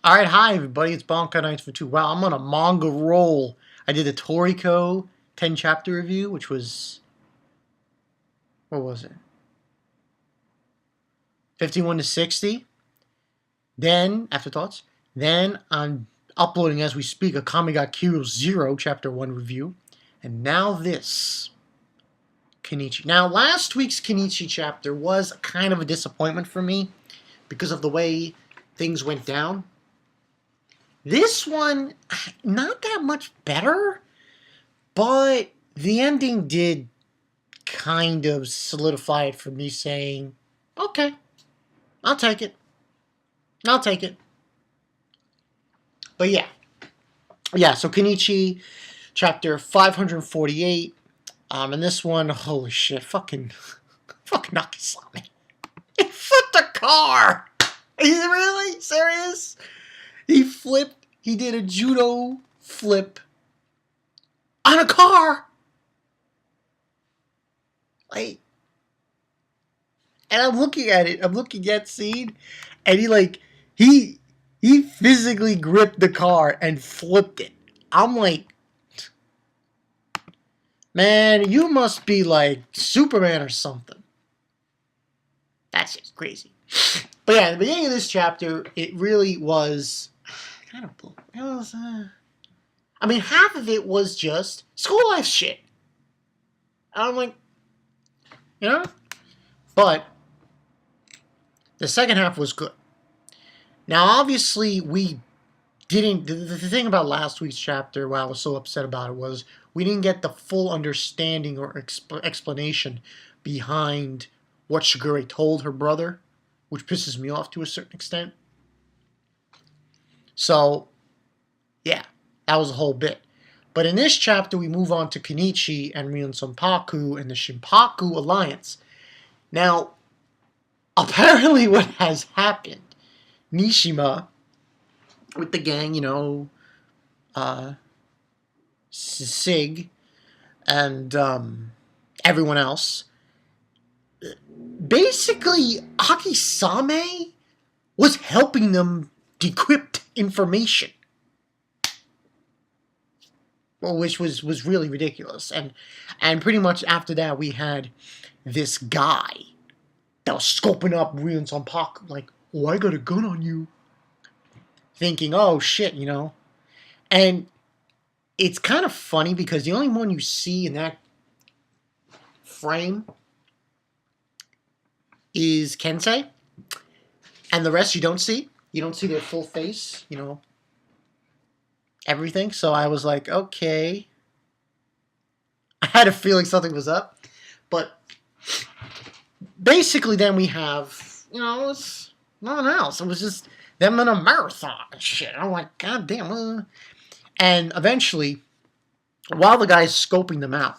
Alright, hi everybody, it's Bonka 942. Wow, I'm on a manga roll. I did the Toriko 10 chapter review, which was... what was it? 51 to 60. Then, afterthoughts. Then, I'm uploading as we speak a Kami ga Kirio 0 chapter 1 review. And now this. Kenichi. Now, last week's Kenichi chapter was kind of a disappointment for me because of the way things went down. This one, not that much better, but the ending did kind of solidify it for me saying, okay, I'll take it. I'll take it. But yeah, so Kenichi, chapter 548, and this one, holy shit, fucking akisame. He flipped a car! Are you really serious? He did a judo flip on a car. Like, and I'm looking at scene, and he physically gripped the car and flipped it. I'm like, man, you must be like Superman or something. That's just crazy. But yeah, at the beginning of this chapter, it really was kind of blue. It was, I mean, half of it was just school life shit. And I'm like, you know? But the second half was good. Now, obviously, we didn't... The thing about last week's chapter, why I was so upset about it, was we didn't get the full understanding or explanation behind what Shigure told her brother, which pisses me off to a certain extent. So, yeah, that was a whole bit. But in this chapter, we move on to Kenichi and Ryun Sonpaku and the Shinpaku Alliance. Now, apparently what has happened, Nishima, with the gang, you know, Sig, and everyone else, basically, Akisame was helping them decrypt information. Well, which was really ridiculous. And pretty much after that, we had this guy that was scoping up Ryun Sonpaku, like, oh, I got a gun on you. Thinking, oh, shit, you know. And it's kind of funny because the only one you see in that frame is Kensei. And the rest you don't see. You don't see their full face, you know, everything. So I was like, okay. I had a feeling something was up. But basically then we have, you know, it's nothing else. It was just them in a marathon and shit. I'm like, god damn. And eventually, while the guy's scoping them out,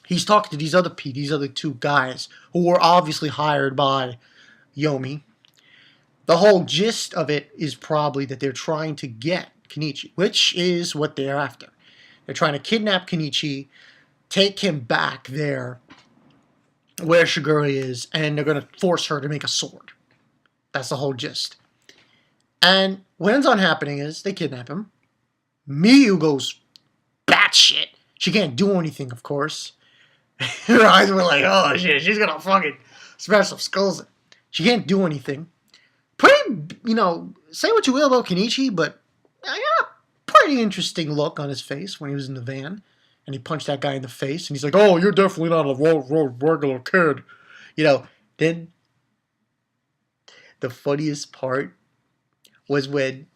he's talking to these other two guys who were obviously hired by Yomi. The whole gist of it is probably that they're trying to get Kenichi, which is what they're after. They're trying to kidnap Kenichi, take him back there where Shigure is, and they're going to force her to make a sword. That's the whole gist. And what ends on happening is they kidnap him. Miyu goes batshit. She can't do anything, of course. Her eyes were like, oh shit, she's going to fucking smash some skulls. She can't do anything. Pretty, you know, say what you will about Kenichi, but I got a pretty interesting look on his face when he was in the van. And he punched that guy in the face. And he's like, oh, you're definitely not a regular kid. You know, then the funniest part was when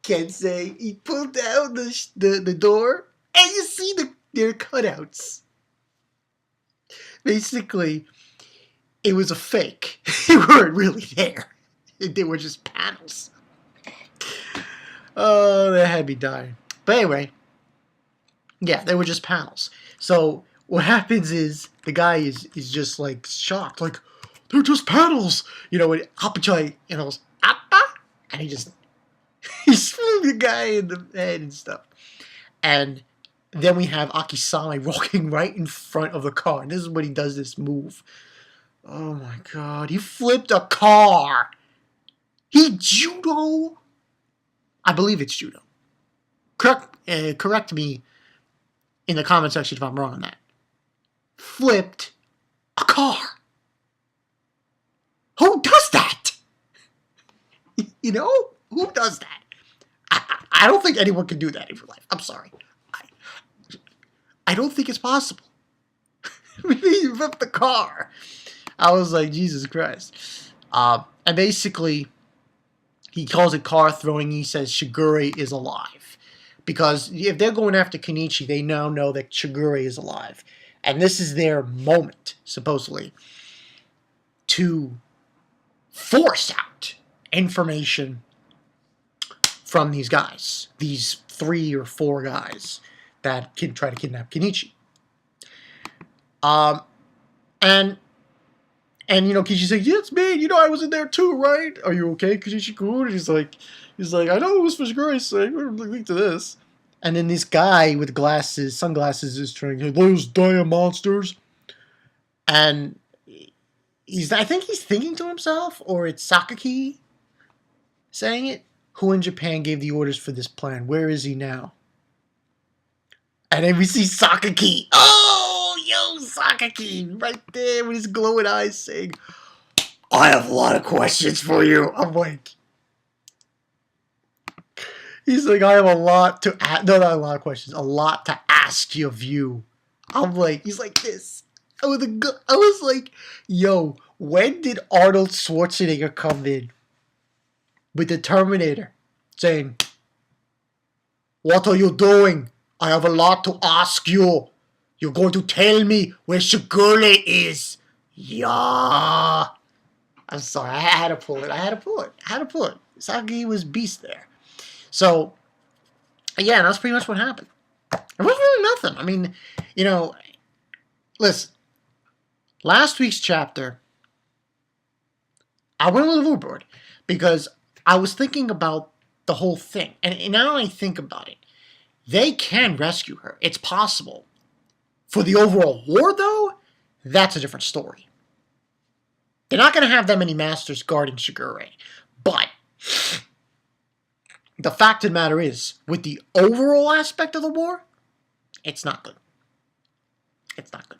Kensei, he pulled down the door. And you see their cutouts. Basically, it was a fake. They weren't really there. They were just panels. Oh, that had me dying. But anyway, yeah, they were just panels. So what happens is the guy is just like shocked, like they're just panels, you know. And Appachai, you know, Appa, and he swung the guy in the head and stuff. And then we have Akisame walking right in front of the car, and this is when he does this move. Oh my god, he flipped a car. He judo I believe it's judo. Correct me in the comment section if I'm wrong on that. Flipped a car. Who does that? You know? Who does that? I don't think anyone can do that in real life. I'm sorry. I don't think it's possible. He flipped the car. I was like, Jesus Christ. And basically, he calls it car throwing. He says Shigure is alive. Because if they're going after Kenichi, they now know that Shigure is alive. And this is their moment, supposedly, to force out information from these guys. These 3 or 4 guys that try to kidnap Kenichi. And Kenichi's like, yeah, it's me. I was in there too, right? Are you okay, Kenichi-kun? He's like, I know it was for Shigure's sake. We're link to this. And then this guy with sunglasses, is trying to, those dire monsters. And I think he's thinking to himself, or it's Sakaki saying it. Who in Japan gave the orders for this plan? Where is he now? And then we see Sakaki. Oh, yo, Sakaki. Right there with his glowing eyes saying, I have a lot of questions for you. I'm like, he's like, I have a lot to ask. No, not a lot of questions. A lot to ask of you. I'm like, he's like this. I was like, yo, when did Arnold Schwarzenegger come in with the Terminator saying, what are you doing? I have a lot to ask you. You're going to tell me where Shigure is. Yeah. I'm sorry. I had to pull it. Saki was beast there. So, yeah, that's pretty much what happened. It wasn't really nothing. I mean, listen. Last week's chapter, I went a little overboard because I was thinking about the whole thing. And now I think about it. They can rescue her. It's possible. For the overall war, though, that's a different story. They're not going to have that many masters guarding Shigure. But the fact of the matter is, with the overall aspect of the war, it's not good. It's not good.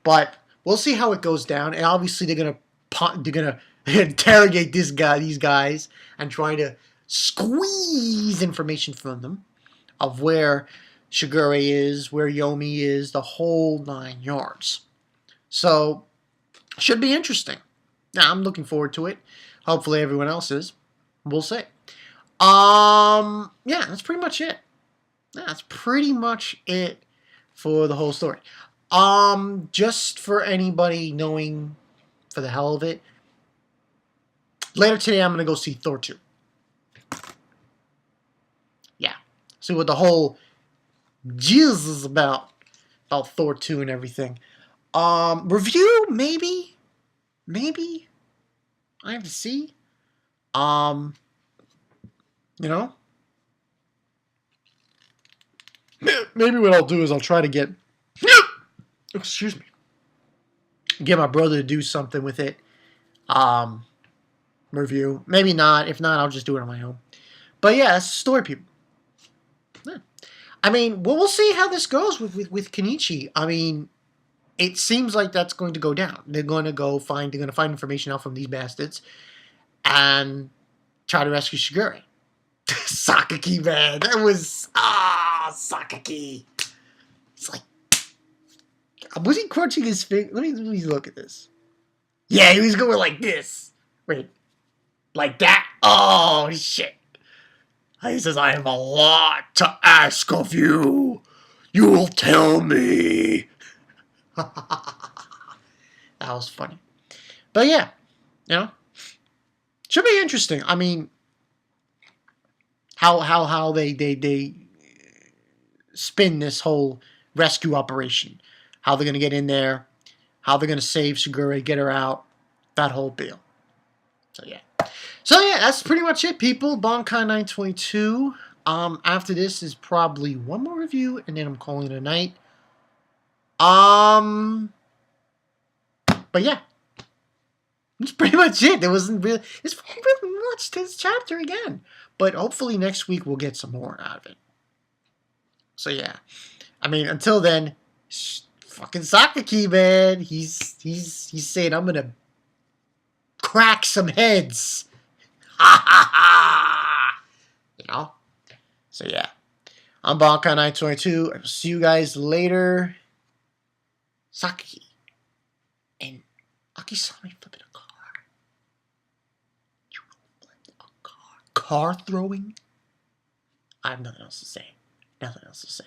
But we'll see how it goes down. And obviously, they're gonna interrogate these guys, and try to squeeze information from them of where Shigure is, where Yomi is, the whole 9 yards. So, should be interesting. Now, I'm looking forward to it. Hopefully everyone else is. We'll see. Yeah, that's pretty much it. That's pretty much it for the whole story. Just for anybody knowing, for the hell of it, later today I'm going to go see Thor 2. Yeah. See what the whole jizz is about Thor 2 and everything. Review, maybe? I have to see. Maybe what I'll do is I'll try to get, get my brother to do something with it. Review. Maybe not. If not, I'll just do it on my own. But yeah, that's the story, people. Yeah. I mean, we'll see how this goes with Kenichi. I mean, it seems like that's going to go down. They're going to find information out from these bastards and try to rescue Shigure. Sakaki, man. That was Sakaki. It's like, was he crunching his finger? Let me look at this. Yeah, he was going like this. Wait. Like that? Oh, shit. He says, I have a lot to ask of you. You will tell me. That was funny. But yeah, should be interesting. I mean, how they spin this whole rescue operation. How they're going to get in there. How they're going to save Shigure, get her out. That whole deal. So yeah, that's pretty much it, people. Bankai 922. After this is probably one more review, and then I'm calling it a night. But yeah. That's pretty much it. There wasn't really. It's really much to this chapter again, but hopefully next week we'll get some more out of it. So yeah, I mean, until then, fucking sakaki, man. He's saying I'm gonna crack some heads. Ha ha ha! You know. So yeah, I'm Bonkai922. I will see you guys later. Sakaki and akisame flipping a car. You flip a car. Car throwing? I have nothing else to say. Nothing else to say.